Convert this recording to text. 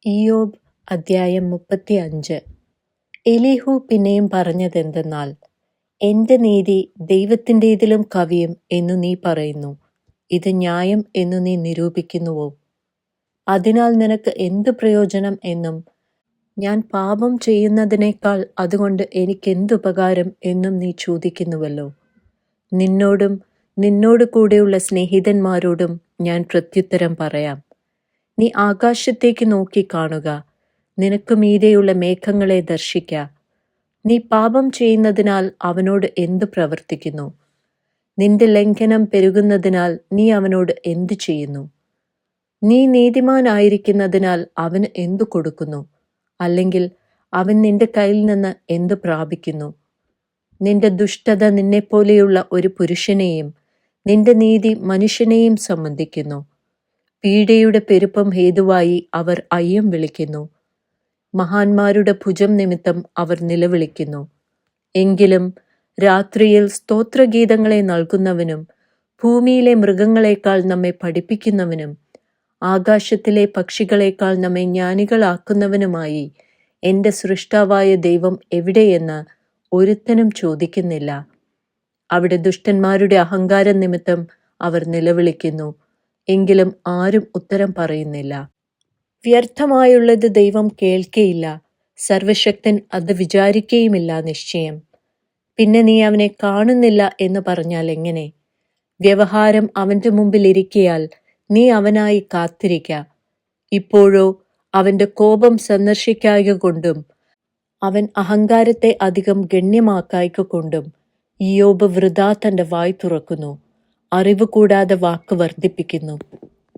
ഇയ്യോബ് അദ്ധ്യായം 35. എലീഹു പിന്നെയും പറഞ്ഞതെന്തെന്നാൽ, എന്റെ നീതി ദൈവത്തിൻ്റേതിലും കവിയും എന്നു നീ പറയുന്നു. ഇത് ന്യായം എന്നു നീ നിരൂപിക്കുന്നുവോ? അതിനാൽ നിനക്ക് എന്തു പ്രയോജനം എന്നും ഞാൻ പാപം ചെയ്യുന്നതിനേക്കാൾ അതുകൊണ്ട് എനിക്കെന്തുപകാരം എന്നും നീ ചോദിക്കുന്നുവല്ലോ. നിന്നോടും നിന്നോട് കൂടെയുള്ള സ്നേഹിതന്മാരോടും ഞാൻ പ്രത്യുത്തരം പറയാം. നീ ആകാശത്തേക്ക് നോക്കി കാണുക, നിനക്ക് മീതെയുള്ള മേഘങ്ങളെ ദർശിക്ക. നീ പാപം ചെയ്യുന്നതിനാൽ അവനോട് എന്തു പ്രവർത്തിക്കുന്നു? നിന്റെ ലംഘനം പെരുകുന്നതിനാൽ നീ അവനോട് എന്തു ചെയ്യുന്നു? നീ നീതിമാനായിരിക്കുന്നതിനാൽ അവന് എന്തു കൊടുക്കുന്നു? അല്ലെങ്കിൽ അവൻ നിന്റെ കയ്യിൽ നിന്ന് എന്തു പ്രാപിക്കുന്നു? നിന്റെ ദുഷ്ടത നിന്നെപ്പോലെയുള്ള ഒരു പുരുഷനെയും നിന്റെ നീതി മനുഷ്യനെയും സംബന്ധിക്കുന്നു. പീഡയുടെ പെരുപ്പം ഹേതുവായി അവർ അയ്യം വിളിക്കുന്നു. മഹാന്മാരുടെ ഭുജം നിമിത്തം അവർ നിലവിളിക്കുന്നു. എങ്കിലും രാത്രിയിൽ സ്തോത്രഗീതങ്ങളെ നൽകുന്നവനും ഭൂമിയിലെ മൃഗങ്ങളെക്കാൾ നമ്മെ പഠിപ്പിക്കുന്നവനും ആകാശത്തിലെ പക്ഷികളെക്കാൾ നമ്മെ ജ്ഞാനികളാക്കുന്നവനുമായി എൻ്റെ സൃഷ്ടാവായ ദൈവം എവിടെയെന്ന് ഒരുത്തനും ചോദിക്കുന്നില്ല. അവിടെ ദുഷ്ടന്മാരുടെ അഹങ്കാരം നിമിത്തം അവർ നിലവിളിക്കുന്നു, എങ്കിലും ആരും ഉത്തരം പറയുന്നില്ല. വ്യർത്ഥമായുള്ളത് ദൈവം കേൾക്കയില്ല, സർവശക്തൻ അത് വിചാരിക്കുകയുമില്ല നിശ്ചയം. പിന്നെ നീ അവനെ കാണുന്നില്ല എന്ന് പറഞ്ഞാൽ എങ്ങനെ? വ്യവഹാരം അവൻ്റെ മുമ്പിൽ ഇരിക്കയാൽ നീ അവനായി കാത്തിരിക്ക. ഇപ്പോഴോ അവൻ്റെ കോപം സന്ദർശിക്കായ്ക കൊണ്ടും അവൻ അഹങ്കാരത്തെ അധികം ഗണ്യമാക്കായ്ക കൊണ്ടും ഇയ്യോബ് വൃഥാ തൻ്റെ വായ് തുറക്കുന്നു, അറിവ് കൂടാതെ വാക്ക് വർദ്ധിപ്പിക്കുന്നു.